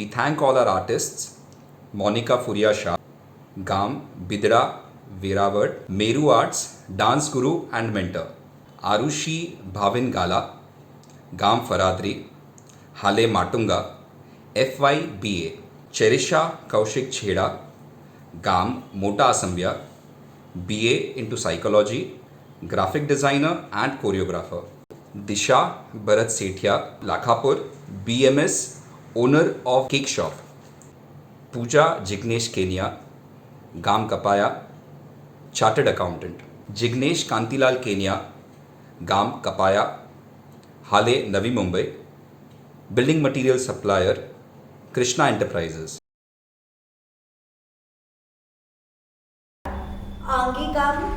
We thank all our artists, Monica Furia Shah, Gam, Bidra, Verawat, Meru Arts, Dance Guru and Mentor, Arushi Bhavin Gala, Gam Faradri, Hale Matunga, FYBA, Cherisha Kaushik Chheda, Gam Mota Asambya, BA into Psychology, Graphic Designer and Choreographer. Disha Bharat Sethia, Lakhapur, BMS, owner of Cake Shop. Pooja Jignesh Kenya, Gam Kapaya, Chartered Accountant. Jignesh Kantilal Kenya, Gam Kapaya, Hale Navi Mumbai, Building Material Supplier, Krishna Enterprises. Angikam,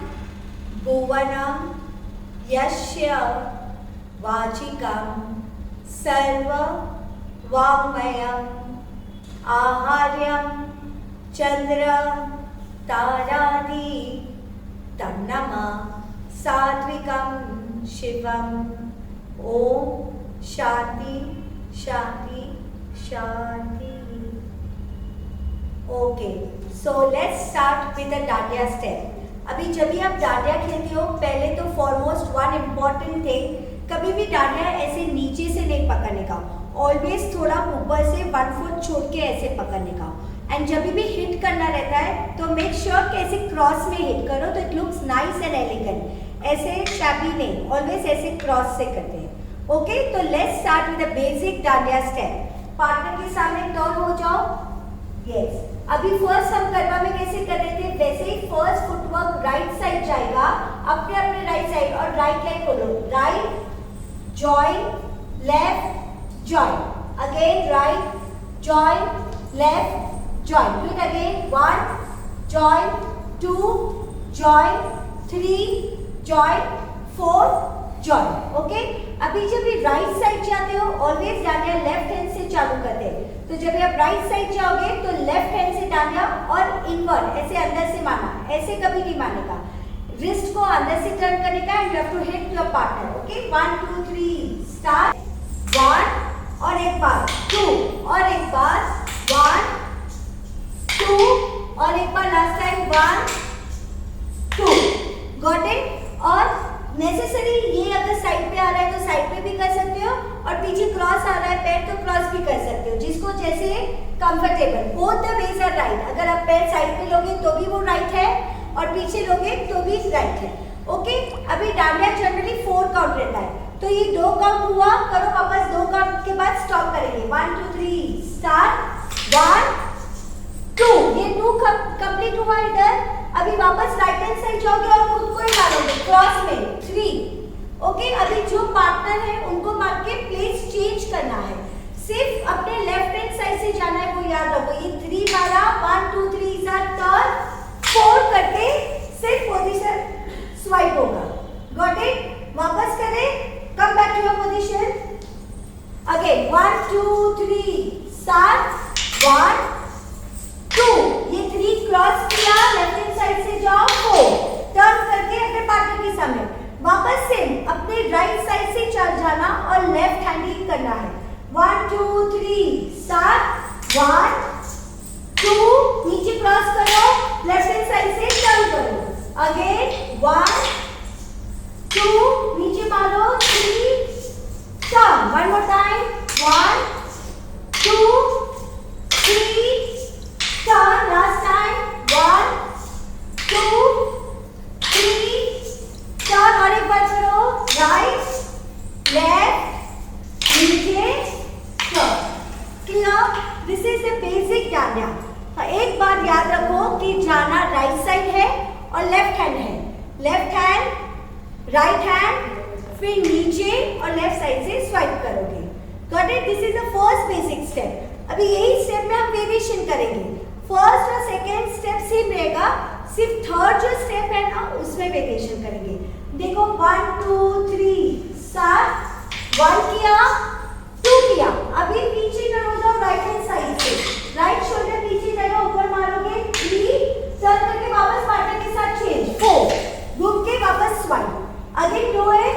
Bhuvanam, Yashya, Vachikam, Sarva, Vangmayam, Aharyam, Chandra, Taradi, Tamnama, Satvikam, Shivam, Om, Shanti, Shanti, Shanti. Okay, so let's start with the Dandiya step. अभी जब भी आप डांडिया खेलते हो पहले तो foremost one important thing, कभी भी डांडिया ऐसे नीचे से नहीं पकड़ने का, ऑलवेज थोड़ा ऊपर से 1 फुट छोड़ के ऐसे पकड़ने का. एंड जब भी हिट करना रहता है तो मेक श्योर कि ऐसे क्रॉस में हिट करो तो it looks nice and elegant. ऐसे शैबी नहीं, ऑलवेज ऐसे क्रॉस से करते हैं. ओके, तो let's start with the basic dandiya step. Partner के सामने टर्न हो जाओ. यस, अभी फर्स्ट हम गरबा में कैसे कर रहे थे वैसे ही फर्स्ट फुटवर्क राइट साइड जाएगा, अपने अपने राइट साइड, और राइट लेग खोलो. Right join, left join, again right join, left join. Do it again. 1 join, 2 join, 3 join, 4 join. Okay, अभी जब भी राइट साइड जाते हो ऑलवेज डांडिया लेफ्ट हैंड से चालू करते हैं. तो जब आप राइट साइड जाओगे तो लेफ्ट हैंड से डांडिया और इनवर्ड ऐसे अंदर से मारना, ऐसे कभी नहीं मारने का. रिस्ट को अंदर से टर्न करने का and you have to hit your partner. Okay, 1 2 3 start. 1 और एक बार, 2 और एक बार, 1 2 और एक बार लास्ट टाइम, 1 2. Got it. और नेसेसरी ये अगर साइड पे आ रहा है तो साइड पे भी कर सकते हो, और पीछे क्रॉस आ रहा है पैर तो क्रॉस भी कर सकते हो, जिसको जैसे comfortable. Both the ways are right. अगर आप पैर साइड पे लोगे तो भी वो राइट है और पीछे लोगे तो भी राइट है. ओके, अभी डांडिया जनरली 4 काउंट रहता है, तो ये 2 काउंट हुआ, करो वापस 2 काउंट के बाद स्टॉप करेंगे. 1 2 3 स्टार्ट. 1 2, ये 2 कंप्लीट हुआ इधर. अभी वापस राइट हैंड साइड जाओगे और खुद को ही मारोगे क्रॉस में. 3. ओके, अभी जो पार्टनर है उनको मार के प्लेस चेंज करना है. सिर्फ अपने लेफ्ट हैंड साइड से जाना है, वो याद रखो. ये 3 मारा, 1 2 3 टर्न, 4 करके सिर्फ पोजीशन स्वाइप होगा. Got it. वापस करें, come back to your position. Again 1 2 3 start. 1 2, ये 3 क्रॉस किया, लेफ्ट हैंड साइड से जाओ. 4 टर्न करके अपने पार्टनर के सामने वापस से अपने राइट साइड से चल जाना और लेफ्ट हैंड ही करना है. 1 2 3 स्टार्ट. 1 2, नीचे क्रॉस करो, लेफ्ट हैंड साइड से टर्न करो. अगेन 1 2, नीचे मारो, 3 turn. One more time. 1 2 3 turn. Last time. 1 2 3 turn. और एक बार करो. राइट लेफ्ट नीचे turn. Clear? This is the basic dandiya. एक बार याद रखो कि जाना राइट साइड है और लेफ्ट हैंड है. लेफ्ट हैंड, राइट हैंड, फिर नीचे और लेफ्ट साइड से स्वाइप करोगे. Got it? This is the first basic step. अभी यही स्टेप में हम वेरिएशन करेंगे. फर्स्ट और सेकेंड स्टेप सेम रहेगा, सिर्फ थर्ड जो स्टेप है ना उसमें वेरिएशन करेंगे. देखो 1 2 3 स्टार्ट. 1 किया, 2 किया. अभी पीछे टर्न हो जाओ राइट हैंड साइड से. राइट शोल्डर पीछे जाएगा, ऊपर मारोगे. 3 टर्न करके वापस पार्टनर के साथ चेंज. 4 घूम के वापस स्वाइप. अगेन 2 है.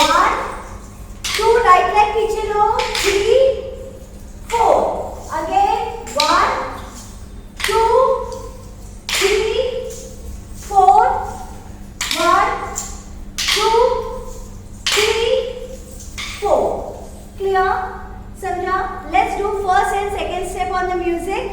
1 2 राइट लेग पीछे लो. 3 4 the music.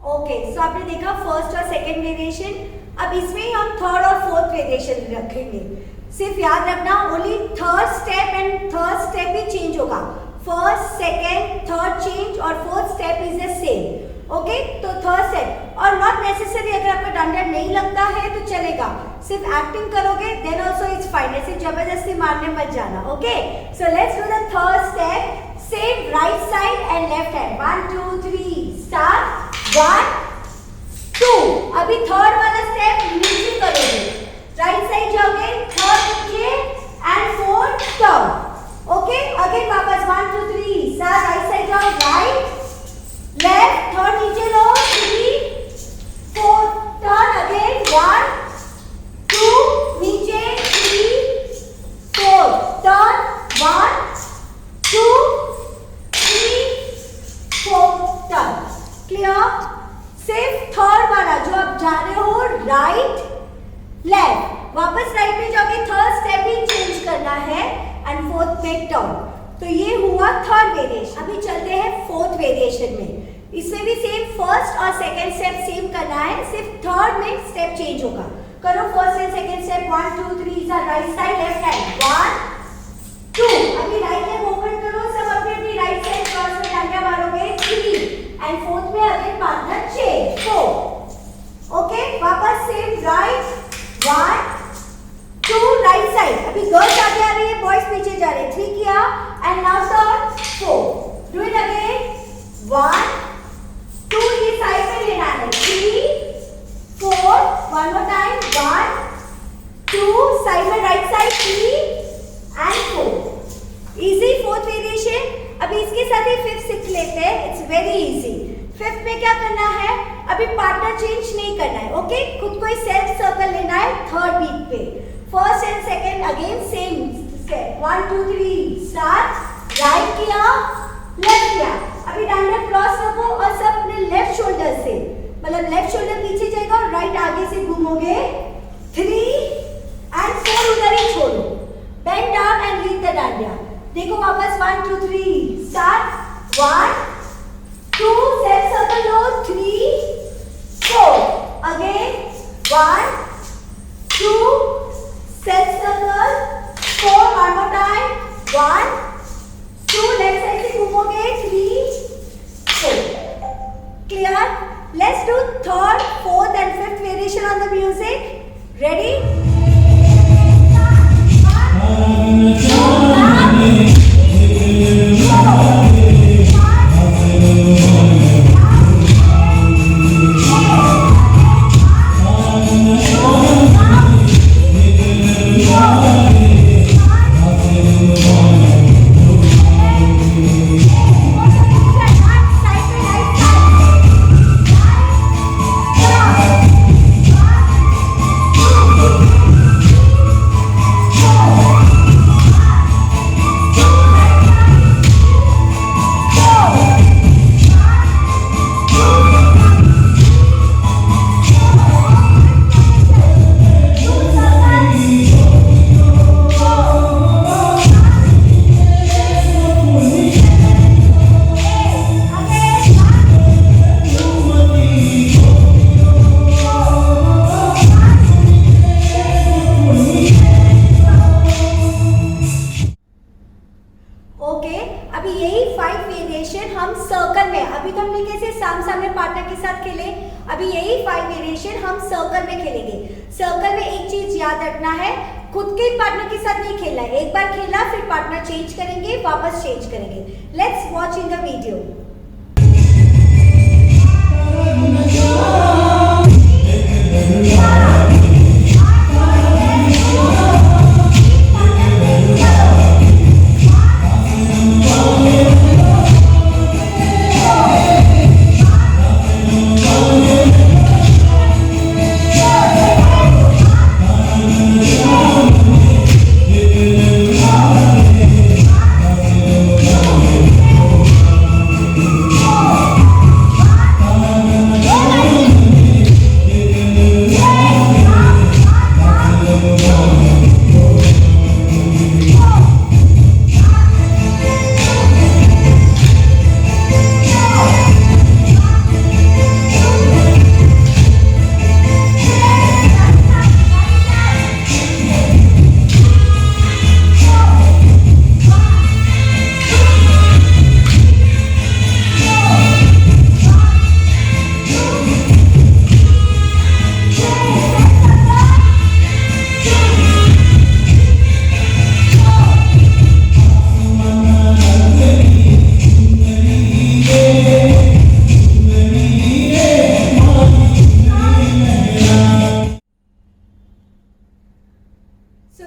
ओके सो आपने देखा फर्स्ट और सेकंड वेरिएशन. अब इसमें ही हम थर्ड और फोर्थ वेरिएशन रखेंगे. सिर्फ याद रखना only third step and third step he change होगा. फर्स्ट सेकंड थर्ड चेंज और fourth step is the same. Okay तो थर्ड स्टेप और नॉट नेसेसरी अगर आपका डांडिया नहीं लगता है तो चलेगा. सिर्फ एक्टिंग करोगे देन आल्सो इट्स फाइन. ऐसे जबरदस्ती मारने मत जाना. Okay so let's do the third step. Same right side and left hand. 1 2 3 start. 1 2. अभी थर्ड वाला स्टेप नीचे करोगे. राइट साइड जाओगे थर्ड नीचे and fourth turn. Okay again वापस 1 2 3 स्टार्ट. राइट साइड जाओ राइट लेफ्ट थर्ड नीचे लो 3 4 टर्न अगेन 1 2 नीचे 3 4 टर्न 1 2 3 4 टर्न. क्लियर. सिर्फ थर्ड वाला जो आप जा रहे हो राइट लेफ्ट वापस राइट में जाओगे. थर्ड स्टेप ही चेंज करना है एंड फोर्थ पे टर्न. तो ये हुआ थर्ड वेरिएशन. अभी चलते हैं फोर्थ वेरिएशन में. इसमें भी सेम फर्स्ट और सेकंड स्टेप सेम करना है. सिर्फ थर्ड में स्टेप चेंज होगा. करो first and second step. 1 2 3 right side left hand 1 2. अभी राइट लेग ओपन करो. सब अपनी अपनी राइट साइड क्रॉस में डांडिया मारोगे. 3 एंड फोर्थ में अगेन पार्टनर चेंज 4. ओके वापस सेम राइट 1 2 राइट साइड. अभी गर्ल्स आगे आ रही है बॉयज पीछे जा रहे हैं. 3 किया and now turn 4. Do it again 1 2 ये साइड में लेना है. 3 4 वन मोर टाइम 1 2 साइड में right side 3 and 4. Easy fourth variation. अभी इसके साथ ही फिफ्थ सीख लेते हैं. It's very easy. फिफ्थ में क्या करना है. अभी पार्टनर चेंज नहीं करना है. ओके खुद को ही सेल्फ सर्कल लेना है थर्ड बीट पे. First and second again same step. 1 2 3 start. Right किया लेफ्ट किया. अभी डांडिया क्रॉस रखो और सब अपने लेफ्ट शोल्डर से मतलब लेफ्ट शोल्डर पीछे जाएगा और राइट आगे से घूमोगे. 3 एंड 4 उधर ही छोड़ो. Bend down and lead the dandiya. देखो वापस 1 2 3 स्टार्ट. 1 2 सेल्फ सर्कल लो. 3 4 again 1 2 self circle 4 one more time 1 2 left side से घूमोगे. 3 4. Clear. Let's do third fourth and fifth variation on the music. Ready. सामने पार्टनर के साथ खेले। अभी यही 5 वेरिएशन हम सर्कल में खेलेंगे। सर्कल में एक चीज याद रखना है, खुद के पार्टनर के साथ नहीं खेलना है। एक बार खेला फिर पार्टनर चेंज करेंगे, वापस चेंज करेंगे। Let's watch in the video.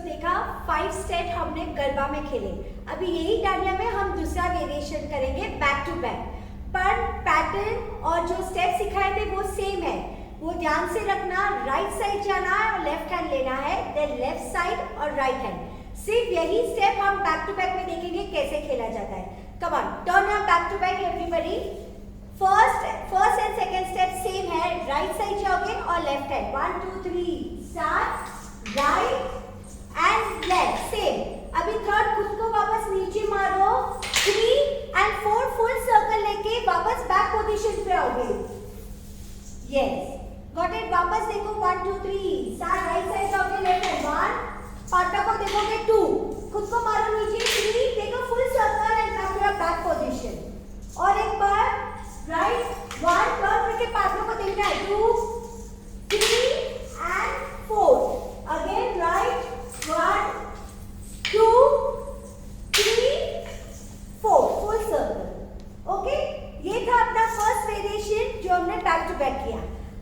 देखा 5 स्टेप हमने गरबा में खेले। अभी यही डांडिया में हम दूसरा वेरिएशन करेंगे बैक टू बैक, पर पैटर्न और जो स्टेप सिखाए थे वो सेम है। वो ध्यान से रखना, राइट साइड जाना है और लेफ्ट हैंड लेना है, देन लेफ्ट साइड और राइट हैंड। सिर्फ यही स्टेप हम बैक टू बैक में देखेंगे कैसे खेला जाता है। Come on, turn your back to back everybody. First and second step same है, राइट साइड जाओगे और left hand. 1 2 3 start, right and left same. अभी थर्ड खुद को वापस नीचे मारो, 3 एंड 4 फुल सर्कल लेके वापस बैक पोजीशन पे आओगे। Yes, got it. वापस देखो 1 2 3 स्टार्ट, राइट साइड जाओगे, लेफ्ट हैंड 1, पार्टनर को देखोगे 2, खुद को मारो नीचे 3, देखो full circle and come to back position. और एक बार राइट 1 टर्न करके पार्टनर को देखना है 2 3 and 4, again right 1 2 3 4 full circle. Okay, ये था अपना फर्स्ट वेरिएशन जो हमने बैक टू बैक किया।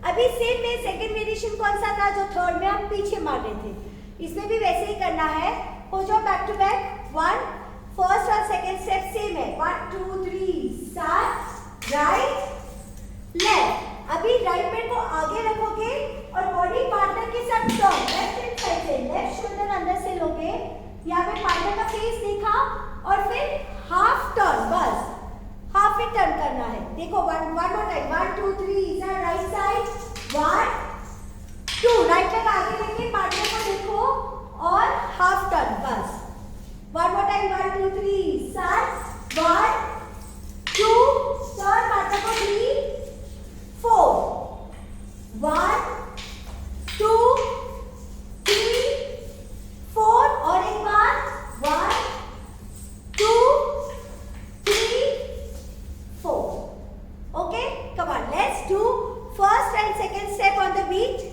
अभी सेम में सेकंड वेरिएशन कौन सा था जो थर्ड में हम पीछे मार रहे थे, इसमें भी वैसे ही करना है। हो जाओ बैक टू बैक। 1 फर्स्ट और सेकंड स्टेप सेम है, 1 2 3 स्टार्ट, राइट लेफ्ट। अभी राइट पैर को आगे रखोगे और बॉडी पार्टनर के साथ टर्न, लेफ्ट हैंड साइड से लेफ्ट शोल्डर अंदर से लोगे, यहाँ पे पार्टनर का फेस देखा और फिर हाफ टर्न, बस हाफ इट टर्न करना है। देखो 1 more time, 1 2 3 right side, 1 2 right leg आगे लेके पार्टनर को देखो और हाफ टर्न, बस 1 more time, 1 2 3 start, 1 2 turn partner को 3 4 1 2 3 4 और एक बार 1 2 3 4। Okay, come on, let's do first and second step on the beat.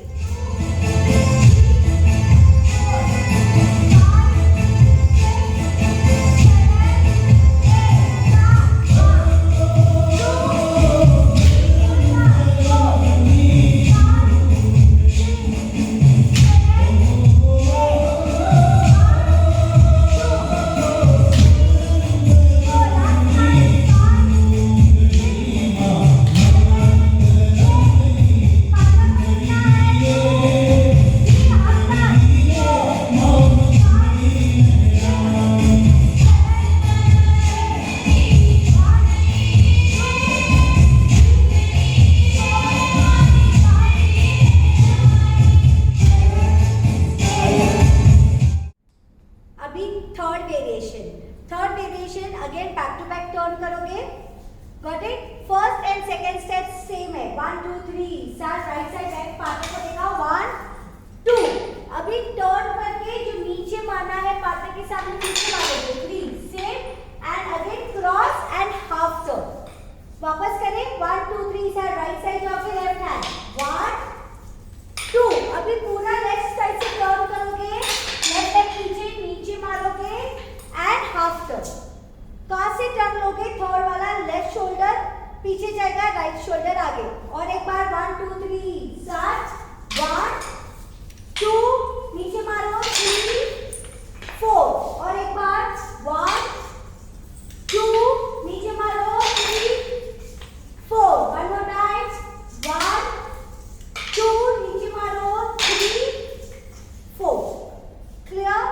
Third variation again back to back turn करोगे। Got it? First and second step same है, 1 2 3 start, right side back, partner को देखा 1 2। अभी turn करके जो नीचे मारना है पार्टनर के सामने नीचे मारोगे, 3 same and again cross and half turn. वापस करें 1 2 3 साइड राइट साइड जाओगे लेफ्ट हैंड 1 2 अभी पूरा लेफ्ट साइड से टर्न करोगे लेफ्ट लेग पीछे नीचे मारोगे एंड हाफ टर्न कहां से टर्न लोगे थर्ड वाला लेफ्ट शोल्डर पीछे जाएगा राइट शोल्डर आगे और एक बार 1 2 3 स्टार्ट 1 2 नीचे मारो 3 4 और एक बार 1 2 नीचे मारो 3 4 one more time 1 2 नीचे मारो 3 4 क्लियर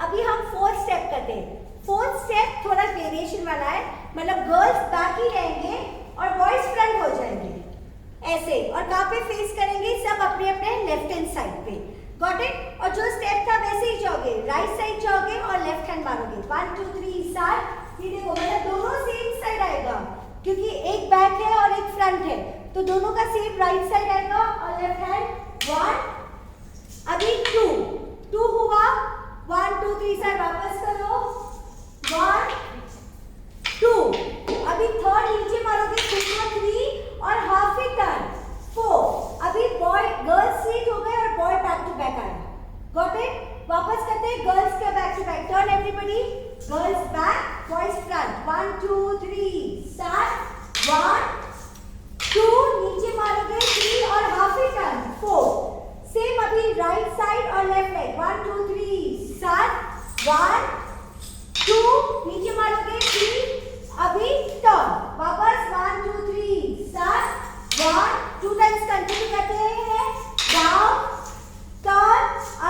अभी हम फोर्थ स्टेप करते हैं फोर्थ स्टेप थोड़ा वेरिएशन वाला है मतलब गर्ल्स बैक ही रहेंगे और बॉयज फ्रंट हो जाएंगे ऐसे और कहां पे फेस करेंगे सब अपने अपने लेफ्ट हैंड साइड पे गॉट इट और जो स्टेप था वैसे ही जाओगे राइट साइड जाओगे और लेफ्ट हैंड मारोगे 1 2 3 स्टार्ट ये देखो मतलब दोनों सेम साइड आएगा क्योंकि एक बैक है और एक फ्रंट है तो दोनों का सेम राइट साइड आएगा और लेफ्ट हैंड 1 अभी 2 हुआ 1 2 3 साइड वापस करो 1 2 अभी थर्ड नीचे मारोगे 3 और हाफ ही टर्न 4 अभी बॉय गर्ल्स स्वीट हो गए और बॉय बैक टू बैक आया गॉट इट वापस करते हैं गर्ल्स के back to back turn everybody girls back boys front 1 2 3 start 1 2 नीचे मारोगे 3 और हाफ ही टर्न 4 सेम अभी राइट साइड और लेफ्ट लेग 1 2 3 स्टार्ट 1 2 नीचे मारोगे 3 अभी टर्न वापस 1 2 3 स्टार्ट 1 2 टाइम्स कंटिन्यू करते हैं down turn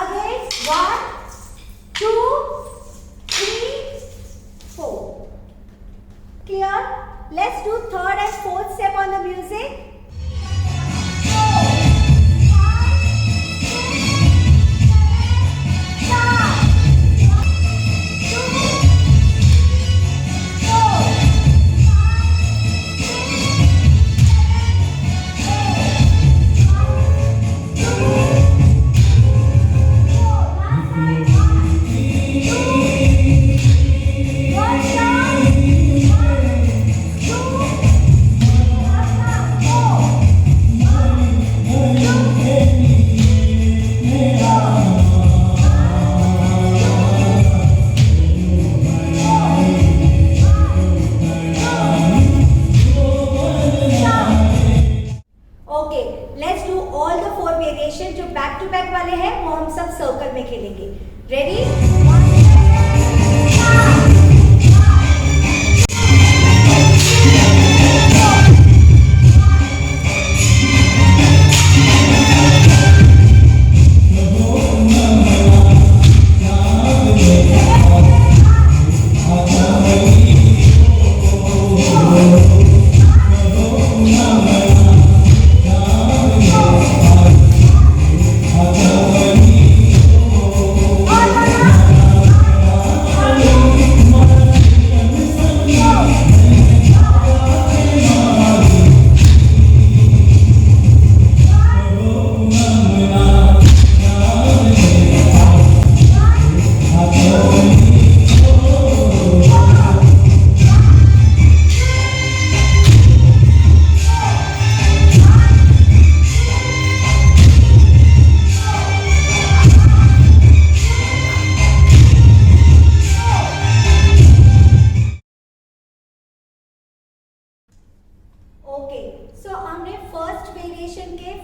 again 1 2 3 4 clear let's do third and fourth step on the music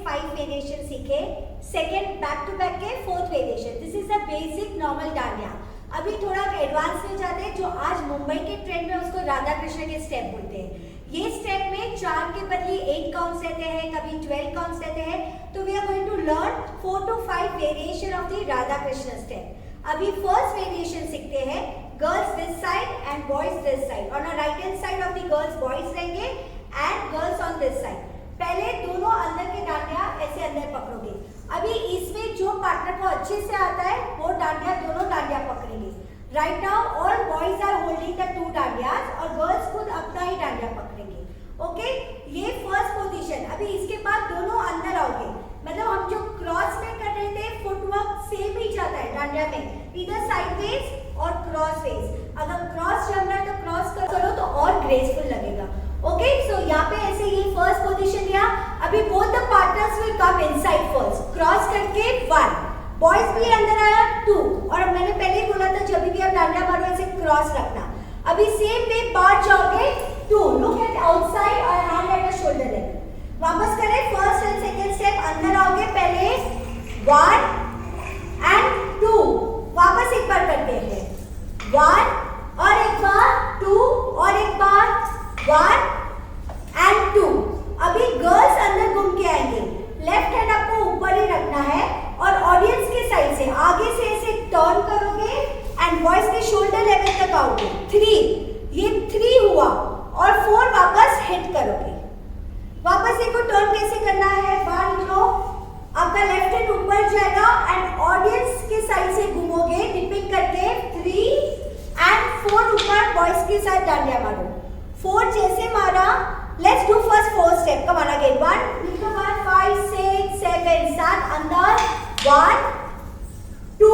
5 variation सीखे. सेकेंड बैक टू बैक के 4th variation. This is the basic normal dandiya. अभी थोड़ा एडवांस में जाते हैं, जो आज मुंबई के ट्रेंड में उसको राधा कृष्ण के स्टेप बोलते हैं. ये स्टेप में 4 के बदले 8 काउंट्स रहते हैं, कभी 12 काउंट्स रहते हैं. तो we are going to learn 4 to 5 variation of the Radha Krishna step. अभी फर्स्ट वेरिएशन सीखते हैं. Girls this side and boys this side. On right hand side of the girls boys रहेंगे and girls on this side. पहले दोनों अंदर के डांडिया ऐसे अंदर पकड़ोगे. अभी इसमें जो पार्टनर को अच्छे से आता है वो डांडिया, दोनों डांडिया पकड़ेंगे. Right now all boys are holding the 2 dandiyas और गर्ल्स खुद अपना ही डांडिया पकड़ेंगे. ओके, ये फर्स्ट पोजीशन. अभी इसके बाद दोनों अंदर आओगे. मतलब हम जो क्रॉस में कर रहे थे, फुटवर्क सेम ही जाता है डांडिया में, इधर साइडवेज और क्रॉस वेज. अगर क्रॉस जम रहा है तो क्रॉस करो तो और ग्रेसफुल लगेगा. ओके, सो यहाँ पे ऐसे ये फर्स्ट पोजीशन लिया। अभी both the partners will come inside first, cross करके 1, बॉयज भी अंदर आया 2, और मैंने पहले ही बोला था जब भी आप डांडिया मारो ऐसे क्रॉस रखना। अभी सेम वे बाहर जाओगे 2, लुक एट आउटसाइड और hand at the shoulder level. वापस करें फर्स्ट एंड सेकंड स्टेप, अंदर आओगे पहले 1 एंड 2, वापस एक बार करते हैं 1 और एक बार 2 और एक बार 1 एंड 2। अभी गर्ल्स अंदर घूम के आएंगे, लेफ्ट हैंड आपको ऊपर ही रखना है और ऑडियंस के साइड से आगे से ऐसे टर्न करोगे एंड बॉयज के शोल्डर लेवल तक आओगे। 3, ये 3 हुआ और 4 वापस हिट करोगे। वापस देखो टर्न कैसे करना है, बाहर निकलो, आपका लेफ्ट हैंड ऊपर जाएगा एंड ऑडियंस के साइड से घूमोगे डिपिंग करके 3 एंड 4 ऊपर बॉयज के साथ डांडिया मारो। 4 जैसे मारा, let's do first 4 step, come on again 1, नीचे बाहर 5 6 7 7, अंदर 1 2,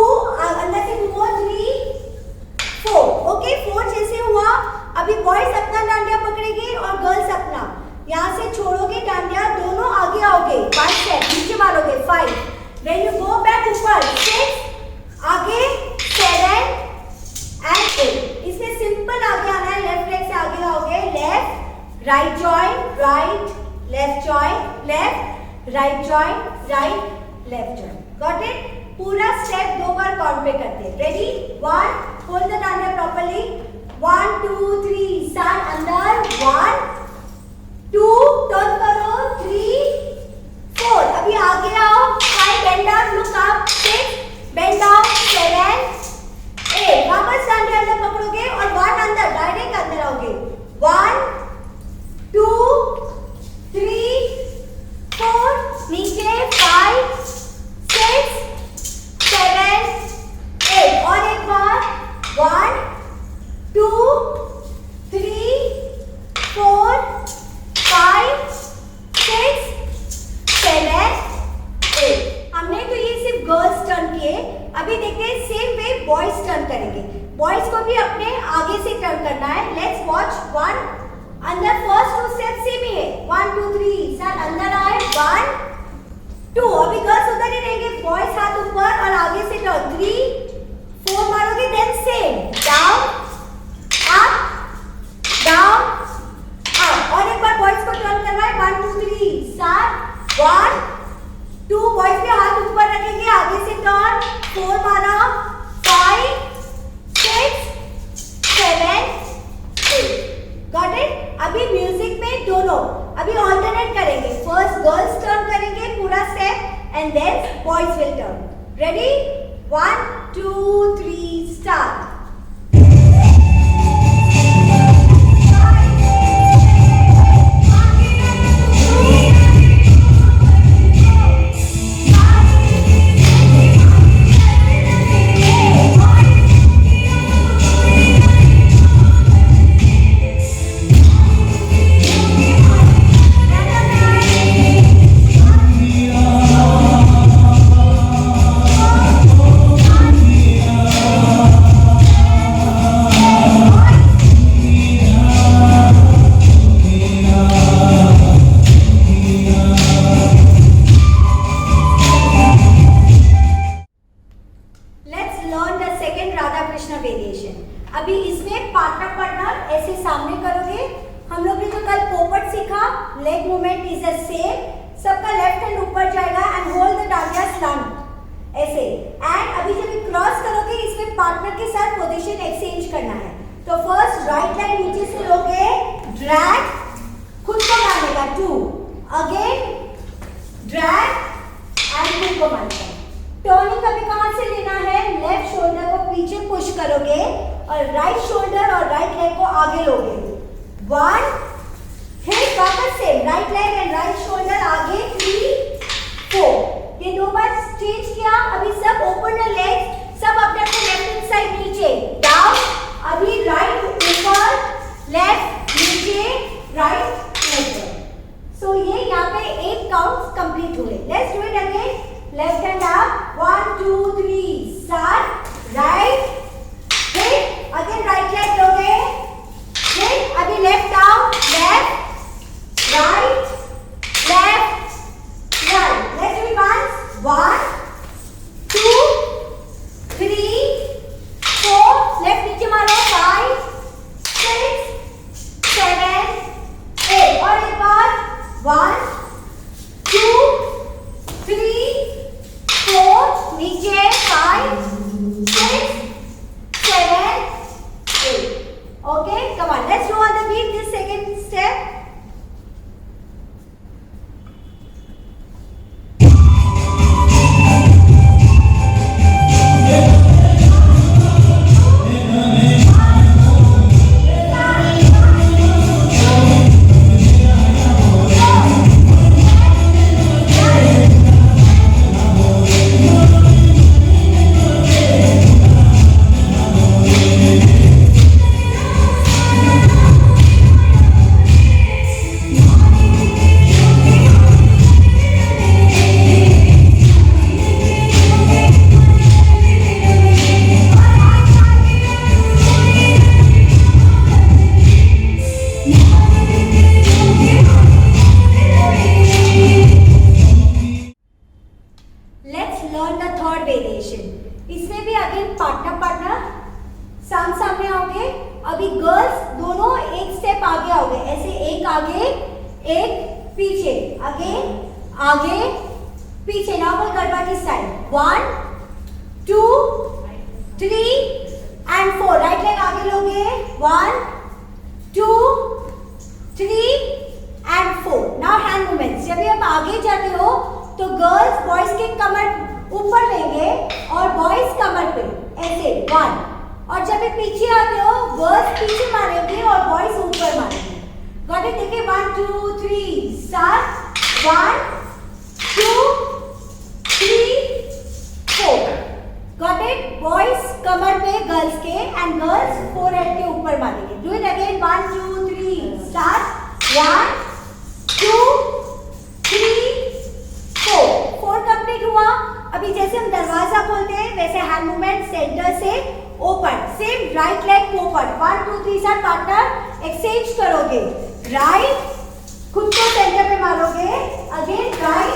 अंदर से घूमो 3 4। ओके, 4 जैसे हुआ, अभी बॉयज अपना डांडिया पकड़ेंगे और गर्ल्स अपना। यहाँ से छोड़ोगे डांडिया, दोनों आगे आओगे 1 स्टेप, नीचे मारोगे 5, देन यू गो बैक ऊपर 6, आगे 7 एंड 8। इसमें सिंपल आगे आना है, लेफ्ट लेग से आगे आओगे, left right joint, right left joint, left right joint, right left joint. Got it? पूरा स्टेप 2 बार काउंट पे करते हैं। Ready? 1, hold the dandiya properly, 1 2 3 start, अंदर 1 2, टर्न करो 3 4, अभी आगे आओ 5, bend down, look up 6, bend down 7 8, वापस डांडिया अंदर पकड़ोगे और 1 अंदर, डायरेक्ट अंदर आओगे 1 2 3 4, नीचे 5 6 7 8, और एक बार 1 2 3 4 5 6 7 8। हमने तो ये सिर्फ गर्ल्स टर्न किए, अभी देखते हैं सेम वे बॉयज टर्न करेंगे। बॉयज को भी अपने आगे से टर्न करना है। लेट्स वॉच 1, अंदर फर्स्ट 2 स्टेप सेम ही है, 1 2 3 स्टार्ट, अंदर आए 1 2, अभी गर्ल्स उधर ही रहेंगे, बॉयज हाथ ऊपर और आगे से टर्न 3 4 मारोगे, then same down up down up, और एक बार बॉयज को टर्न करना है 1 2 3 स्टार्ट, 1 2, बॉयज के हाथ ऊपर रखेंगे, आगे से टर्न 4 मारा, 5 6 7 8। Got it? अभी म्यूजिक में दोनों अभी ऑल्टरनेट करेंगे, फर्स्ट गर्ल्स टर्न करेंगे पूरा step and than boys will turn. Ready? 1 2 3 start. अभी इसमें पार्टनर पार्टनर ऐसे सामने करोगे। हम लोग ने जो कल पोपट सीखा, leg movement is the same, सबका लेफ्ट हैंड ऊपर जाएगा and hold the dandiya slant ऐसे, एंड अभी जब क्रॉस करोगे इसमें पार्टनर के साथ पोजीशन एक्सचेंज करना है। तो फर्स्ट राइट लेग नीचे से लोगे, ड्रैग, खुद को मारनेगा 2, अगेन ड्रैग एंड खुद को मारनेगा। टर्निंग अभी कहां से लेना है, लेफ्ट शोल्डर को पीछे पुश करोगे और राइट शोल्डर और राइट लेग को आगे लोगे। 1 हिट, वापस से right leg and right shoulder आगे, 3 4। ये 2 बार चेंज किया। अभी सब ओपन द लेग, सब अपने अपने लेफ्ट हैंड साइड नीचे डाउन, अभी राइट ऊपर, लेफ्ट नीचे, राइट लेफ्ट। सो ये यहाँ पे 8 काउंट्स कंप्लीट हुए। Let's do it again. Left hand up, 1 2 3 start, right hit, again right leg लोगे, हिट, अभी लेफ्ट डाउन, लेफ्ट आगे पीछे नॉर्मल गरबा की स्टाइल 1 2 3 एंड 4 राइट लेग आगे लोगे 1 2 3 एंड 4 नाउ हैंड मूवमेंट्स जब भी आप आगे जाते हो तो गर्ल्स बॉयज के कमर ऊपर लेंगे और बॉयज कमर पे ऐसे 1 और जब भी पीछे आते हो गर्ल्स पीछे मारेंगे और बॉयज ऊपर मारेंगे गॉट इट देखिए 1 2 3 स्टार्ट 1 2 3 4 गॉट इट बॉयज कमर पे गर्ल्स के एंड गर्ल्स फोरहेड के ऊपर मारेंगे do it again 1 2 3 start 1 2 3 4 complete हुआ अभी जैसे हम दरवाजा खोलते हैं वैसे हैंड मूवमेंट सेंटर से open same right leg open 1 2 3 साथ पार्टनर एक्सचेंज करोगे राइट खुद को सेंटर पे मारोगे अगेन राइट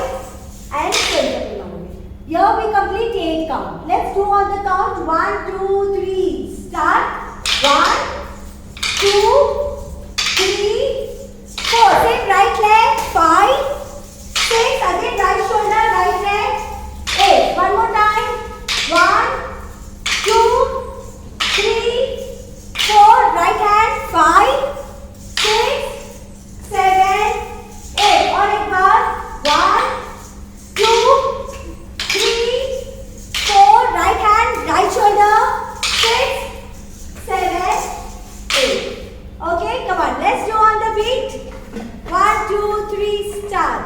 एंड सेंटर पे मारोगे Here we complete 8 count. Let's do on the count 1 2 3 start 1 2 3 4 same right leg 5 6 again right shoulder right leg 8 one more time 1 2 3 4 right hand 5 6 7 8 और एक बार 1 2 3 4 right hand right shoulder 6 7 8 okay come on let's do on the beat 1 2 3 start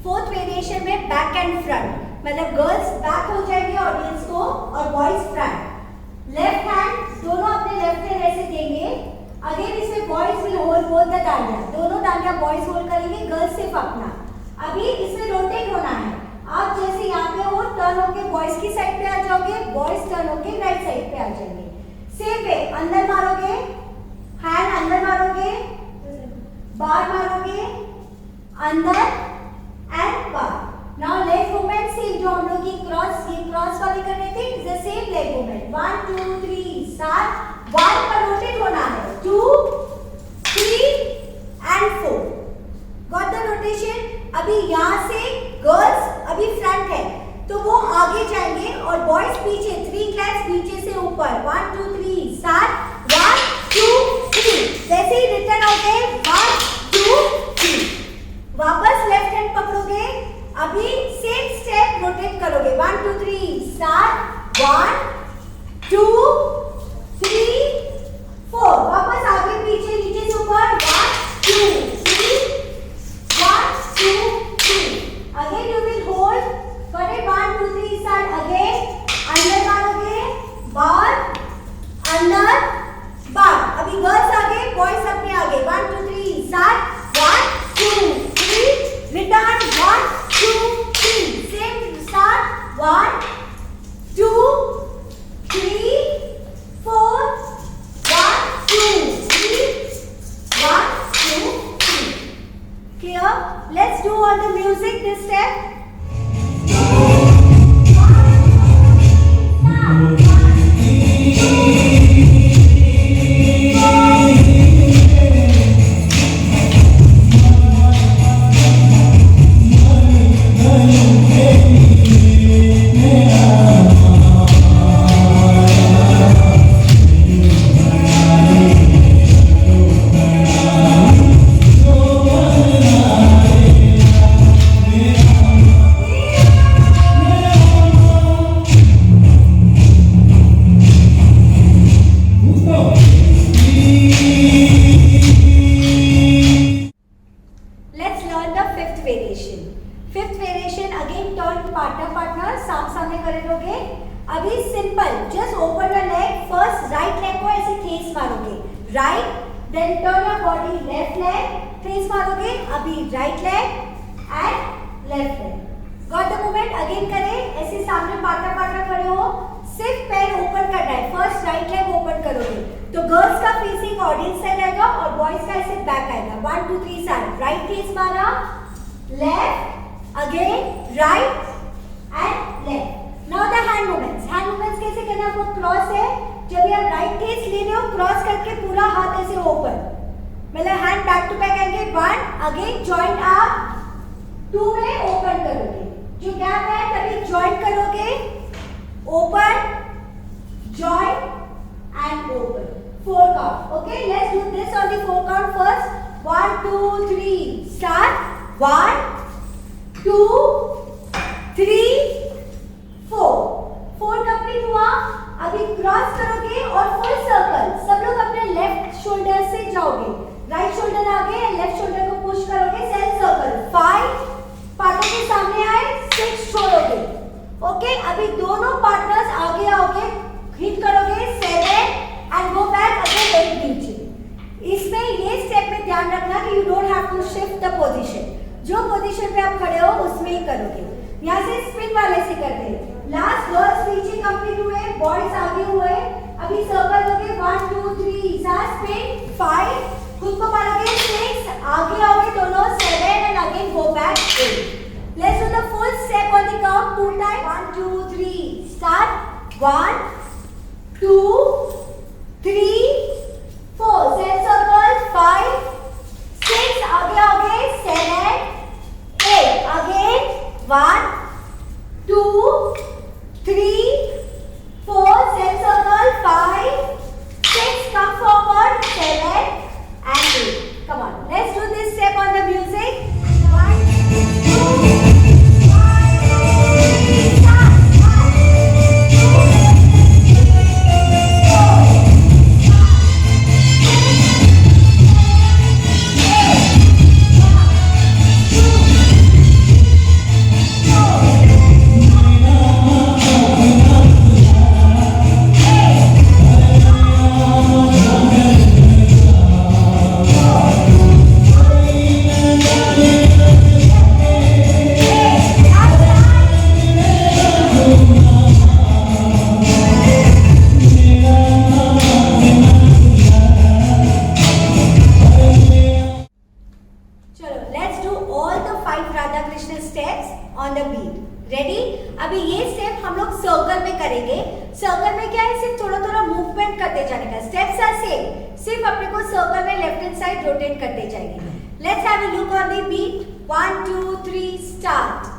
fourth variation में back and front मतलब girls back हो जाएंगे audience को और boys front left hand दोनों अपने लेफ्ट हैंड ऐसे देंगे अगेन इसमें boys will hold both the dandiya दोनों डांडिया बॉयज होल्ड करेंगे गर्ल्स सिर्फ अपना अभी इसमें रोटेट होना है आप जैसे यहाँ पे हो टर्न होके बॉयज की साइड पे आ जाओगे बॉयज टर्न होके राइट साइड पे आ जाएंगे सेम वे अंदर मारोगे हैंड अंदर मारोगे बाहर मारोगे अंदर and bar now leg movement same जो हम लोग ये क्रॉस वाली कर रहे थे it's the same leg movement 1 2 3 start 1 पर रोटेट होना है 2 3 एंड 4 गॉट द रोटेशन अभी यहां से गर्ल्स अभी फ्रंट है तो वो आगे जाएंगे और बॉयज पीछे 3 क्लैप्स नीचे से ऊपर 1 2 3 स्टार्ट 1 2 3 जैसे ही रिटर्न होते 1 2 3 वापस लेफ्ट हैंड पकड़ोगे अभी सेम स्टेप रोटेट करोगे 1 2 3 स्टार्ट 1 2 3 4 वापस आगे पीछे नीचे से ऊपर 1 2 3 1 2 3 again you will hold for 1 2 3 start again अंदर मारोगे बाहर अंदर बाहर अभी गर्ल्स आगे बॉयज अपने आगे 1 2 3 start 1 2 return 1 2 3 same start 1 2 3 4 1 2 3 1 2 3 clear let's do on the music this step trace मारोगे, अभी right leg and left leg. Got the movement? Again करें, ऐसे सामने पार्टनर पार्टनर खड़े हो, सिर्फ पैर ओपन करना है। फर्स्ट राइट लेग ओपन करोगे तो गर्ल्स का फेसिंग ऑडियंस साइड आएगा और बॉयज का ऐसे बैक आएगा। 1 2 3 साइड, राइट ट्रेस मारा, left, again right and left. Now the hand movements. Hand movements कैसे करना है? आपको क्रॉस है, जब भी आप राइट ट्रेस ले रहे हो क्रॉस करके पूरा हाथ ऐसे ओपन, मतलब हैंड बैक टू बैक आएंगे। 1 अगेन जॉइंट अप, 2 में ओपन करोगे, जो गैप है तभी जॉइंट करोगे, open joint and open. 4 count. Okay, let's do this on the 4 count first. 1 2 3 start. 1 2 3 4. 4 complete हुआ। अभी क्रॉस करोगे और फुल सर्कल। सब लोग अपने लेफ्ट शोल्डर से जाओगे, राइट शोल्डर आगे, लेफ्ट शोल्डर को पुश करोगे, सेल्फ सर्कल। 5 पार्टनर के सामने आए, 6 छोड़ोगे। ओके, अभी दोनों पार्टनर्स आगे आओगे, हिट करोगे 7 एंड गो बैक अगेन 8 नीचे। इसमें ये स्टेप में ध्यान रखना कि you don't have to shift the position, जो पोजीशन पे आप खड़े हो उसमें ही करोगे। यहाँ से स्पिन वाले से करते हैं। लास्ट गर्ल्स पीछे कंप्लीट हुए, बॉयज आगे हुए। अभी सर्कल लोगे 1 2 3 स्पिन, 5 खुद को मारोगे, 6 आगे आओगे दोनों, 7 and again go back 8। Let's do the full step on the count 2 time. 1 2 3 start. 1 2 3 4 self circle, 5 6 आगे आओगे, 7 8 again 1 2 3 4 self circle, 5 6 come forward, 7 and 8. Come on, let's do this step on the music. 1 2 on the beat. Ready? अभी ये step हम लोग circle में करेंगे। Circle में क्या है, सिर्फ थोड़ा थोड़ा मूवमेंट करते जाने का। स्टेप्स आर सेम, सिर्फ अपने को सर्कल में लेफ्ट हैंड साइड रोटेट करते जाएंगे। Let's have a look on the beat. 1 2 3 start.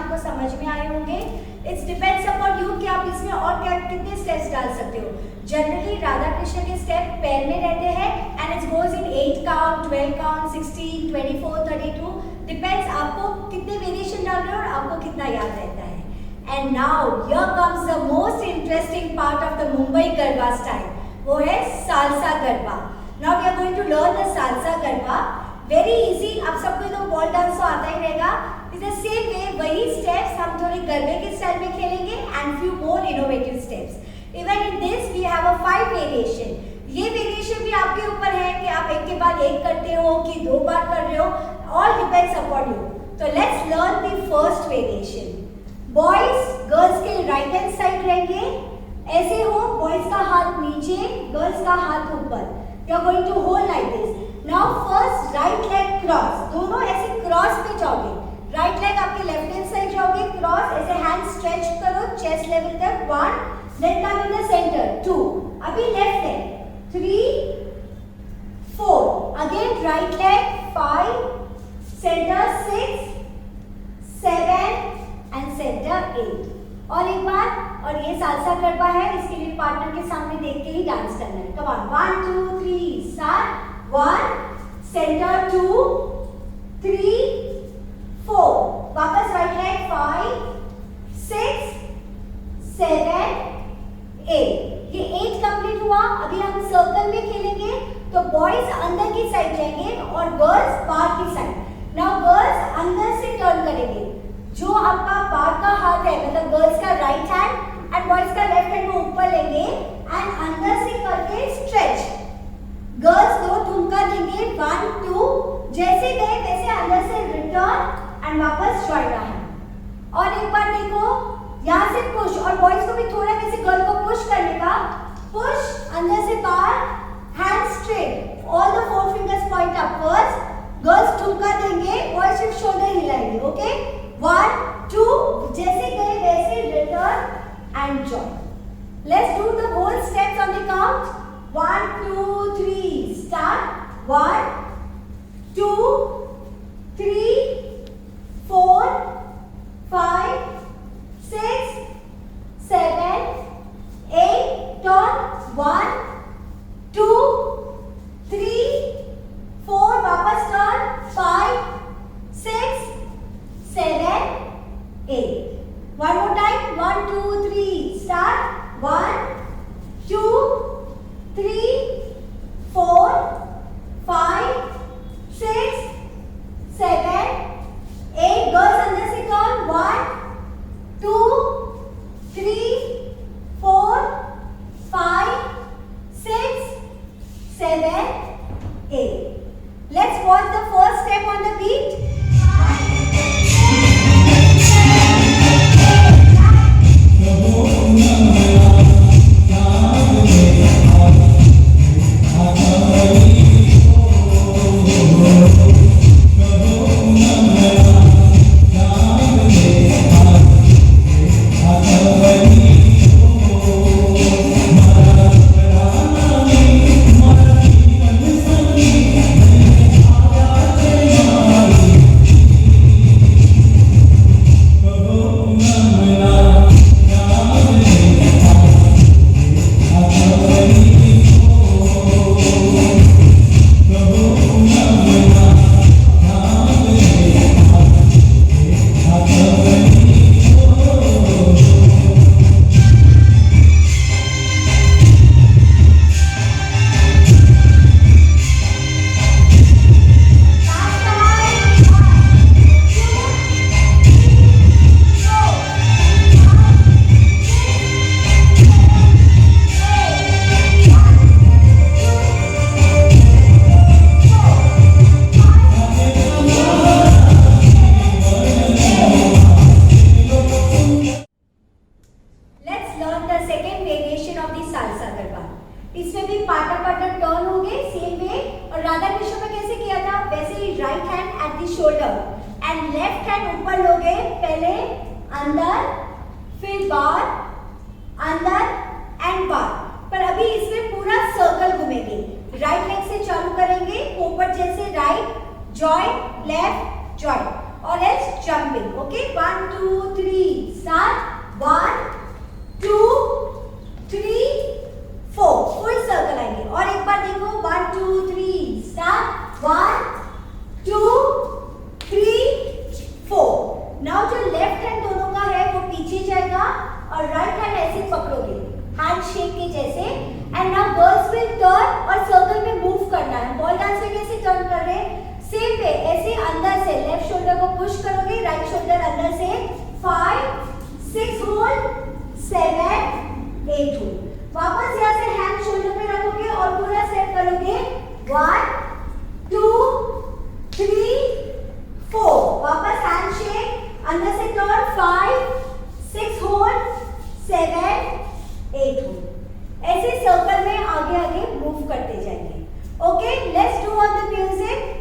आपको समझ में आए होंगे। इट्स डिपेंड्स अपॉन यू कि आप इसमें और क्या कितने स्टेप्स डाल सकते हो। जनरली राधा कृष्ण के स्टेप पैर में रहते हैं and it goes in 8 count, 12 count, 16, 24, 32, depends आपको कितने वेरिएशन डाल रहे हो और आपको कितना याद रहता है। And now here comes the most interesting part of the Mumbai garba style, वो है salsa garba. Now we are going to learn the salsa garba. Very easy, आप सबको तो बॉल डांस तो आता ही रहेगा। इज द सेम वे, वही स्टेप्स हम थोड़े गरबे के स्टाइल में खेलेंगे and few more innovative steps. Even in this we have a 5 variation. ये वेरिएशन भी आपके ऊपर है कि आप एक के बाद एक करते हो कि 2 बार कर रहे हो, ऑल डिपेंड्स अपॉन यू। तो let's learn the first variation. Boys girls के राइट हैंड साइड रहेंगे, ऐसे हो, बॉयज का हाथ नीचे, गर्ल्स का हाथ ऊपर। You are going to hold like this. Now first right leg cross, दोनों ऐसे क्रॉस पे जाओगे। राइट लेग आपके लेफ्ट हैंड साइड जाओगे, क्रॉस, ऐसे हैंड स्ट्रेच करो चेस्ट लेवल तक, 1, then come in the centre, 2, अभी left leg, 3, 4, again right leg, 5, centre 6, 7 and centre 8। और एक बार, और ये सालसा गरबा है, इसके लिए पार्टनर के सामने देख के ही डांस करना है। Come on, 1 2 3 start. 1, सेंटर 2, 3, 4, वापस राइट लेग, 5, 6, 7, 8। ये 8 कंप्लीट हुआ। अभी हम सर्कल में खेलेंगे, तो बॉयज अंदर की साइड जाएंगे और गर्ल्स बाहर की साइड। नाउ गर्ल्स अंदर से टर्न करेंगे, जो आपका बाहर का हाथ है, मतलब गर्ल्स का राइट हैंड एंड बॉयज का लेफ्ट हैंड को ऊपर लेंगे एंड अंदर से करके स्ट्रेच। गर्ल्स 2 ठुमका देंगे, 1 2, जैसे गए वैसे अंदर से रिटर्न एंड वापस ज्वाइन है। और एक बार देखो, यहाँ से पुश, और बॉयज को भी थोड़ा वैसे गर्ल को पुश करने का, पुश, अंदर से बाहर, hand straight, all the 4 fingers point upwards. Girls ठुमका देंगे, बॉयज सिर्फ शोल्डर हिलाएंगे। ओके, 1 2, जैसे गए वैसे return and join. Let's do the whole steps on the count, 1 2 3 start. 1 2 3 4 5 6 7 8, turn, 1 2 3 4, वापस turn, 5 6 7 8। One more time, 1 2 3 start। 1 2 3 4 5 6 7 8। Girls अंदर से turn, 1 2 3 4 5 6 7 8। Let's watch the first step on the beat. इसमें भी partner partner turn होंगे same way, और राधा कृष्ण में कैसे किया था वैसे ही right hand at the shoulder and left hand ऊपर लोगे, पहले अंदर फिर बाहर, अंदर एंड बाहर। पर अभी इसमें पूरा सर्कल घूमेंगे, राइट लेग से चालू करेंगे, पोपट जैसे राइट जॉइंट लेफ्ट जॉइंट, और else jumping. Okay 1 2 3 start. 1 2 3 4 full circle आएंगे. और एक बार देखो 1 2 3 स्टार्ट. 1 2 3 4. नाउ जो लेफ्ट हैंड दोनों का है वो पीछे जाएगा और राइट हैंड ऐसे पकड़ोगे हैंड शेक के जैसे. And now girls will turn और सर्कल में मूव करना है. बॉल डांस में कैसे टर्न कर रहे हैं सेम वे. ऐसे अंदर से लेफ्ट शोल्डर को पुश करोगे, राइट शोल्डर अंदर से 5 6 होल्ड 7 8 होल्ड. वापस यहाँ से हैंड शोल्डर पे रखोगे और पूरा सेट करोगे. 1 2 3 4. वापस हैंड शेक अंदर से टर्न 5 6 होल्ड 7 8 होल्ड. ऐसे सर्कल में आगे आगे मूव करते जाएंगे. Okay let's do on the music.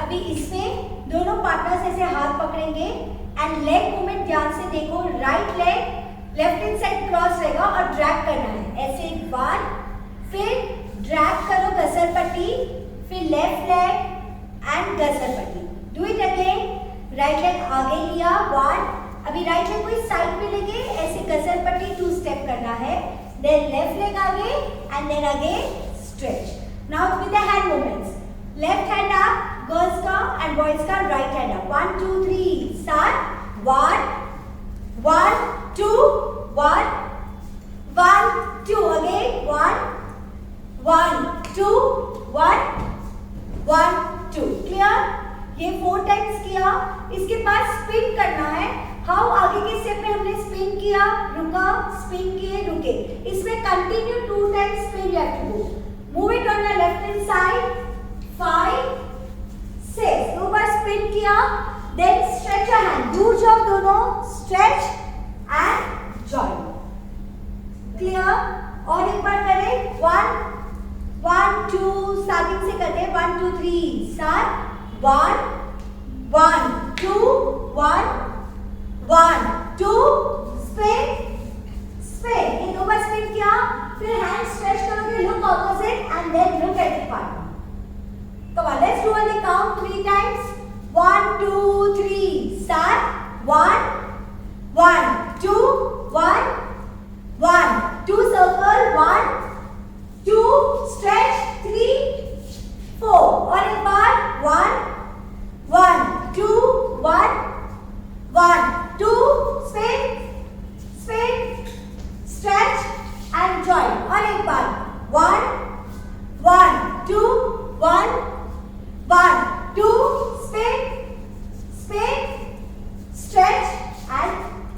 अभी इसमें दोनों पार्टनर्स ऐसे हाथ पकड़ेंगे एंड लेग मूवमेंट ध्यान से देखो. Right leg left hand side cross रहेगा और ड्रैग करना है ऐसे. 1 फिर ड्रैग करो घसरपट्टी, फिर लेफ्ट लेग एंड घसरपट्टी. Do it again. Right leg आगे लिया 1. अभी राइट लेग को साइड में लेके ऐसे घसरपट्टी 2 स्टेप करना है. देन लेफ्ट लेग आगे and then again stretch. Now with the hand movements. Left hand up girls का एंड बॉयज का right hand up. 1 2 3 start. 1 1 2 1 1 2 again 1 1 2 1 1 2. Clear. ये 4 टाइम्स किया. इसके बाद स्पिन करना है. हाउ आगे के स्टेप में हमने स्पिन किया, रुका, स्पिन किए, रुके. इसमें continue 2 times spin you have to go. Move it on the left hand side. 5 6 दो बार स्पिन किया. Then stretch your hand. दूर जाओ दोनों. Stretch and join. क्लियर. और एक बार करें. 1 1 2 स्टार्टिंग से करते हैं. 1 2 3 स्टार्ट. 1 1 2 1 1 2 spin spin. ये दो बार स्पिन किया. फिर हैंड स्ट्रेच करोगे, look opposite and then look at the partner. Come on, let's do on the count 3 times. 1 2 3 start. 1 1 2 1 1 2 circle. 1 2 stretch. 3 4. और एक बार 1 1 2 1 1 2 spin spin stretch and join. और एक बार 1 1 2 1 1 2 spin spin stretch and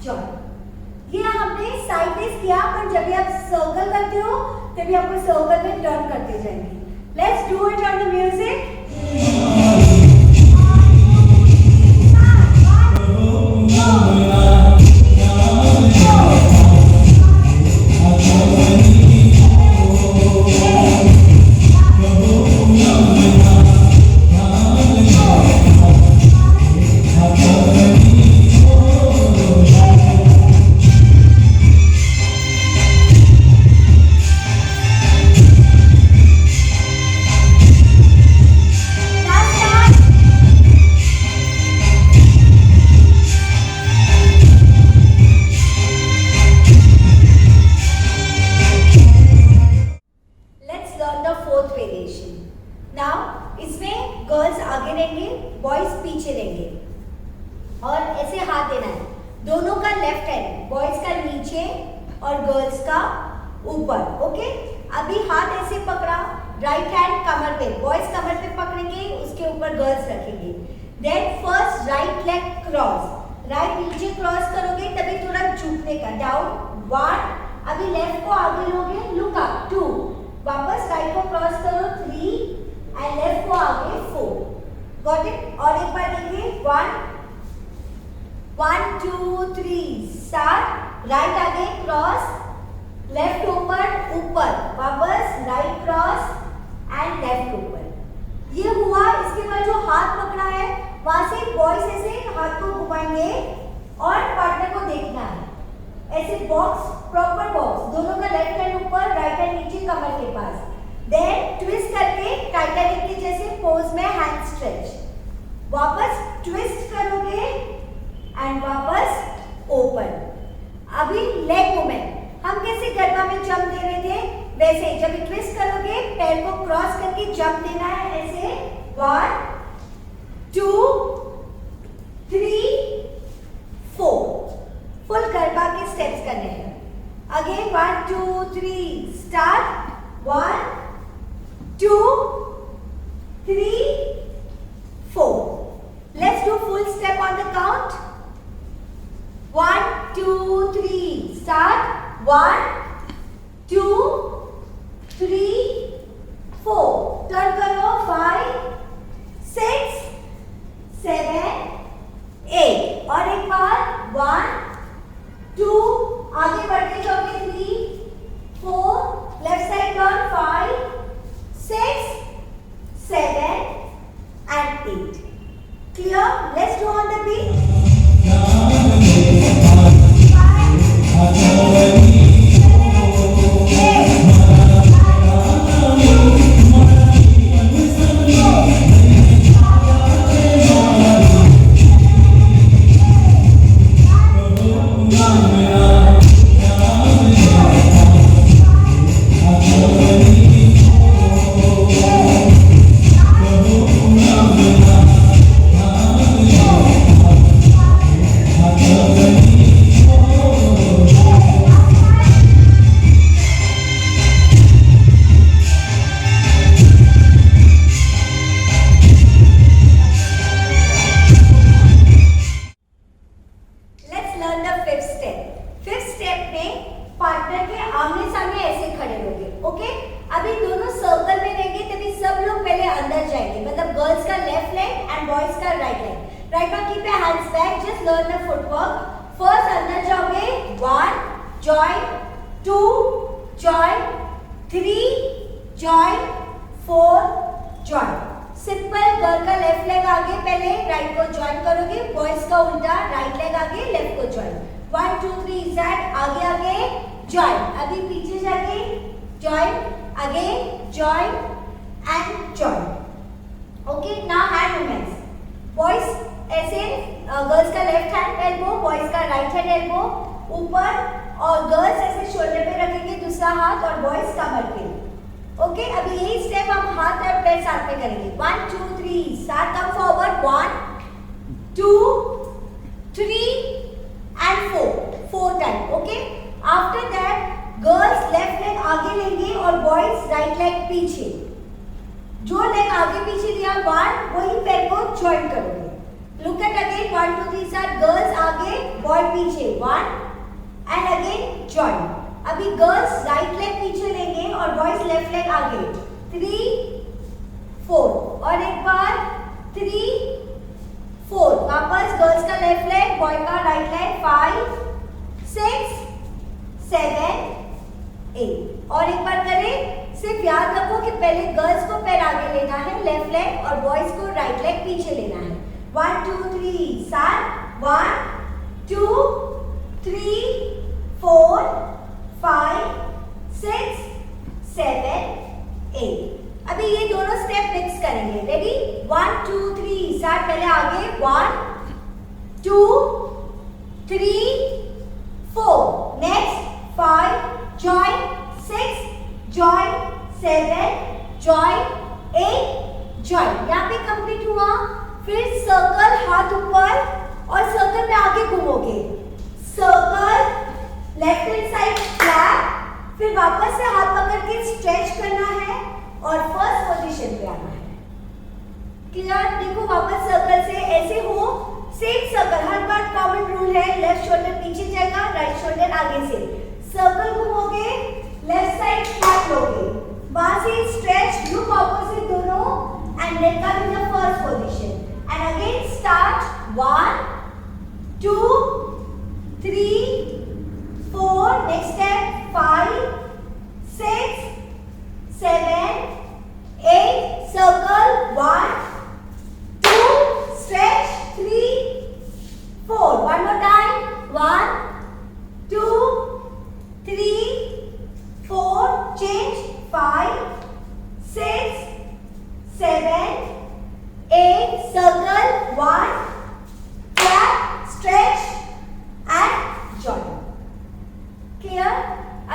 join. ये हमने side में किया. पर जब भी आप सर्कल करते हो तभी आपको सर्कल में टर्न करते जाएंगे. Let's do it on the music. Boys पीछे रहेंगे और ऐसे हाथ देना है. दोनों का लेफ्ट हैंड बॉयज का नीचे और गर्ल्स का ऊपर. ओके. अभी हाथ ऐसे पकड़ा, राइट हैंड कमर पे, बॉयज कमर पे पकड़ेंगे, उसके ऊपर गर्ल्स रखेंगे। Then first right leg cross, right नीचे क्रॉस करोगे तभी थोड़ा झुकने का, डाउन 1, अभी लेफ्ट को आगे लोगे, लुक अप 2, वापस राइट को क्रॉस करो 3 एंड लेफ्ट को आगे 4, गॉट इट। और एक बार देखिए 1 2 3 स्टार्ट, राइट आगे क्रॉस, लेफ्ट ऊपर ऊपर, वापस राइट क्रॉस एंड लेफ्ट ऊपर। ये हुआ। इसके बाद जो हाथ पकड़ा है वहां से बॉयज ऐसे हाथ को घुमाएंगे और पार्टनर को देखना है, ऐसे बॉक्स, प्रॉपर बॉक्स, दोनों का लेफ्ट हैंड ऊपर, राइट हैंड नीचे कमर के पास। देन ट्विस्ट करके टाइटैनिक के जैसे पोज में हैंड स्ट्रेच, वापस ट्विस्ट करोगे एंड वापस ओपन। अभी लेग मूवमेंट, हम कैसे गरबा में जंप दे रहे थे वैसे जब ट्विस्ट करोगे पैर को क्रॉस करके जंप देना है, ऐसे 1 2 3 4, फुल गरबा के स्टेप्स करने हैं। Again 1 2 3 start, 1 2 3 4। Let's do full step on the count, 1 2 3 start, 1 2 3 4, turn करो 5 6 7 8, और एक बार 1 2, आगे बढ़ते जाओगे 3 4, left side turn 5 6 7 and 8। Clear? Let's do on the beat. Partner के आमने सामने ऐसे खड़े होंगे, ओके। अभी दोनों सर्कल में रहेंगे तभी सब लोग पहले अंदर जाएंगे, मतलब गर्ल्स का लेफ्ट लेग एंड बॉयज का right leg. Right now keep your hands back, just learn the footwork. First अंदर जाओगे 1 join, 2 join, 3 join, 4 join. Simple, girl का लेफ्ट लेग आगे पहले राइट को जॉइन करोगे, बॉयज का उल्टा राइट लेग आगे लेफ्ट को जॉइन। 1 2 3 सेट, आगे आगे जॉइन, अभी पीछे जाके join, again join and join, okay. Now hand movements, boys ऐसे, गर्ल्स का लेफ्ट हैंड एल्बो, बॉयज का राइट हैंड एल्बो ऊपर, और गर्ल्स ऐसे शोल्डर पे रखेंगे दूसरा हाथ और बॉयज कमर पे, ओके। अभी यही स्टेप हम हाथ और पैर साथ में करेंगे। 1 2 3 start, come forward, 1 2 3 and 4 time, okay. After that girls left leg आगे लेंगे और बॉयज राइट लेग पीछे। जो लेग आगे पीछे दिया 1, वही पैर को जॉइन करोगे। Look at again, 1 2 3 start, girls आगे बॉय पीछे, 1 एंड अगेन जॉइन। अभी गर्ल्स राइट लेग पीछे लेंगे और बॉयज लेफ्ट लेग आगे, 3 4, और एक बार 3 4, वापस गर्ल्स का लेफ्ट लेग, बॉय का राइट लेग, 5 6 7 8, और एक बार करें। सिर्फ याद रखो कि पहले गर्ल्स को पैर आगे लेना है लेफ्ट लेग, और बॉयज को राइट लेग पीछे लेना है। 1 2 3 स्टार्ट, 1 2 3 4 5 6 7 8। अभी ये दोनों स्टेप मिक्स करेंगे, रेडी? 1 2 3 स्टार्ट, पहले आगे 1 2 3 4, next 5 join, 6 join, 7 join, 8 join. यहाँ पे कंप्लीट हुआ। फिर सर्कल, हाथ ऊपर, और सर्कल में आगे घूमोगे, circle, left hand side flat, फिर वापस से हाथ पकड़ के स्ट्रेच करना है, और फर्स्ट पोजीशन पे आना है। क्लियर? देखो वापस सर्कल से ऐसे हो, सेम सर्कल, हर बार कॉमन रूल है, लेफ्ट शोल्डर पीछे जाएगा, राइट शोल्डर आगे से, सर्कल घूमोगे, लेफ्ट साइड फ्लैट लोगे, वहां से स्ट्रेच, लुक ऑपोजिट दोनों, and then come in the first position and again start 1 2 3 4, next step 5 6 7 8, circle 1 2, stretch 3 4, one more time 1 2 3 4, change 5 6 7 8, circle 1 clap, stretch and join. Clear?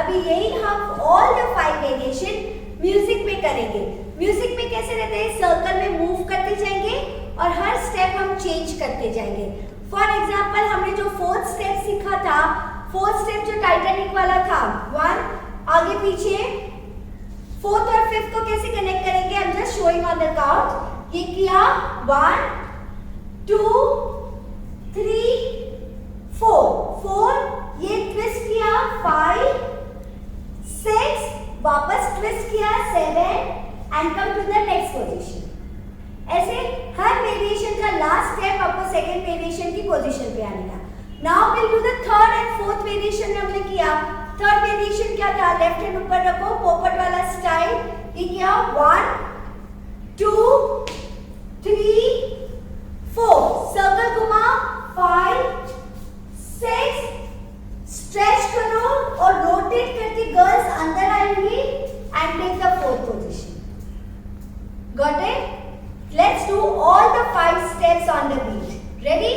अभी यही हम all the 5 variation music में करेंगे। Music में कैसे रहते हैं, सर्कल में मूव करते जाएंगे और हर स्टेप हम चेंज करते जाएंगे। फॉर एग्जांपल हमने जो फोर्थ स्टेप सीखा था, फोर्थ स्टेप जो टाइटैनिक वाला था, 1 आगे पीछे, फोर्थ और फिफ्थ को कैसे कनेक्ट करेंगे, I am just showing on the count. ये किया 1 2 3 4, ये ट्विस्ट किया 5 6, वापस ट्विस्ट किया 7 and come to the next position. ऐसे हर वेरिएशन का लास्ट स्टेप आपको सेकंड वेरिएशन की पोजीशन पे आने का। Now will do the third and fourth variation में हमने किया। थर्ड वेरिएशन क्या था, लेफ्ट हैंड ऊपर रखो, पोपट वाला स्टाइल, ये किया 1 2 3 4, सर्कल घुमा 5 6, स्ट्रेच करो और रोटेट करके गर्ल्स अंदर आएंगी and take the fourth position. Got it? Let's do all the 5 steps on the beat. Ready?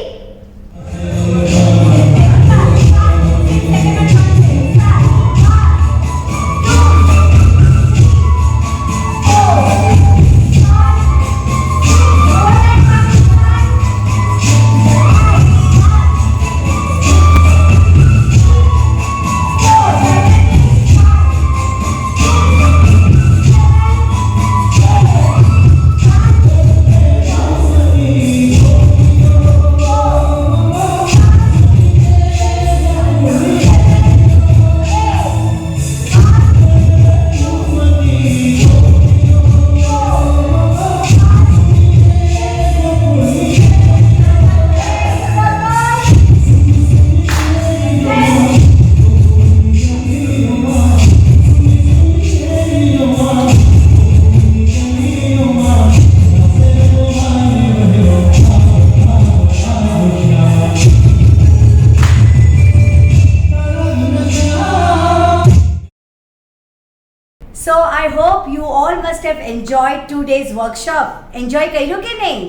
So I hope you all must have enjoyed today's workshop. Enjoy करो कि नहीं?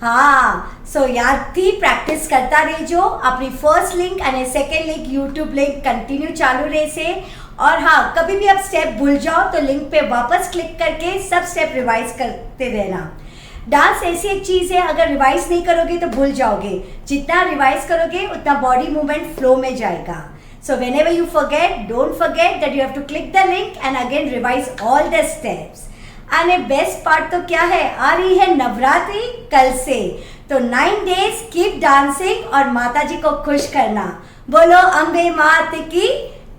हाँ, so यार थी प्रैक्टिस करता रहिजो। अपनी फर्स्ट लिंक और second link YouTube link continue चालू रहे से। और हाँ, कभी भी आप स्टेप भूल जाओ तो लिंक पे वापस क्लिक करके सब स्टेप रिवाइज करते रहना। डांस ऐसी एक चीज़ है, अगर रिवाइज नहीं करोगे तो भूल जाओगे। जितना रिवाइज करोगे उतना बॉडी मूवमेंट फ्लो में जाएगा। So whenever you forget, don't forget that you have to click the link and again revise all the steps. And best part तो क्या है, आ रही है नवरात्रि कल से, तो 9 days कीप डांसिंग और माता जी को खुश करना। बोलो अम्बे मात की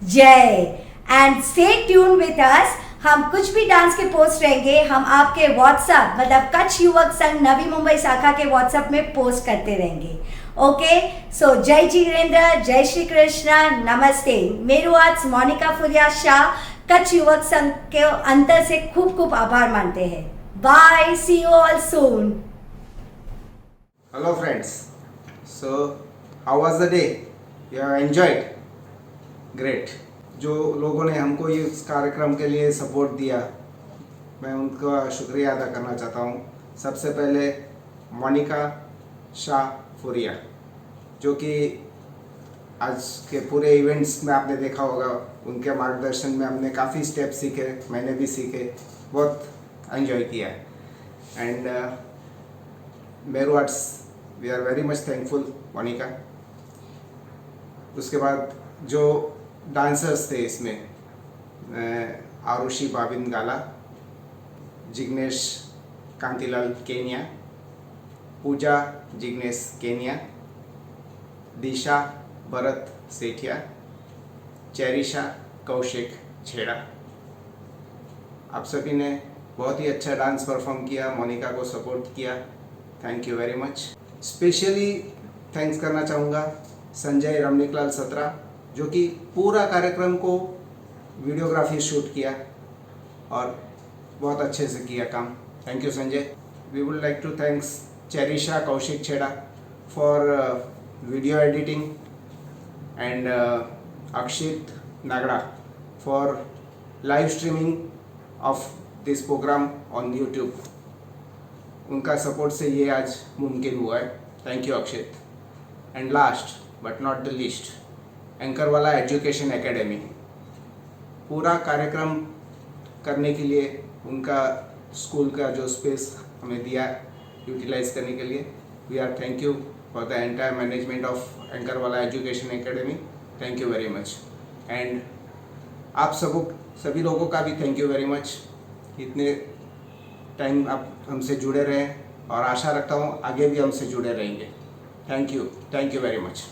जय। And stay tune with us. हम कुछ भी डांस के पोस्ट रहेंगे, हम आपके व्हाट्सएप मतलब कच्छ युवक संघ नवी मुंबई शाखा के व्हाट्सएप में पोस्ट करते रहेंगे। ओके, सो जय जितेंद्र, जय श्री कृष्ण, नमस्ते। मेरू आज मोनिका फुरिया शाह कच्छ युवक संघ के अंतर से खूब खूब आभार मानते हैं। Bye, see you all soon. Hello friends, so how was the day? You have enjoyed? Great. जो लोगों ने हमको ये इस कार्यक्रम के लिए सपोर्ट दिया, मैं उनका शुक्रिया अदा करना चाहता हूँ। सबसे पहले मोनिका शाह फुरिया, जो कि आज के पूरे इवेंट्स में आपने देखा होगा, उनके मार्गदर्शन में हमने काफ़ी स्टेप सीखे, मैंने भी सीखे, बहुत एंजॉय किया। And Meru Arts, we are very much thankful Monika. उसके बाद जो डांसर्स थे इसमें, आरुषि भाविन गाला, जिग्नेश कांतिलाल केनिया, पूजा जिग्नेश केनिया, दिशा भरत सेठिया, चेरिशा कौशिक छेड़ा। आप सभी ने बहुत ही अच्छा डांस परफॉर्म किया, मोनिका को सपोर्ट किया, thank you very much. Specially thanks करना चाहूँगा संजय रमनिकलाल सत्रा, जो कि पूरा कार्यक्रम को वीडियोग्राफी शूट किया और बहुत अच्छे से किया काम। Thank you Sanjay. We would like to thanks Cherisha Kaushik Chheda for video editing and Akshit Nagda for live streaming of this program on YouTube. उनका सपोर्ट से ये आज मुमकिन हुआ है। Thank you Akshit. And last but not the least, Ankarwala education academy, पूरा कार्यक्रम करने के लिए उनका स्कूल का जो स्पेस हमें दिया यूटिलाइज करने के लिए, we are thank you for the entire management of Ankarwala education academy. Thank you very much. And आप सभी लोगों का भी थैंक यू वेरी मच। इतने टाइम आप हमसे जुड़े रहें और आशा रखता हूँ आगे भी हमसे जुड़े रहेंगे। Thank you very much.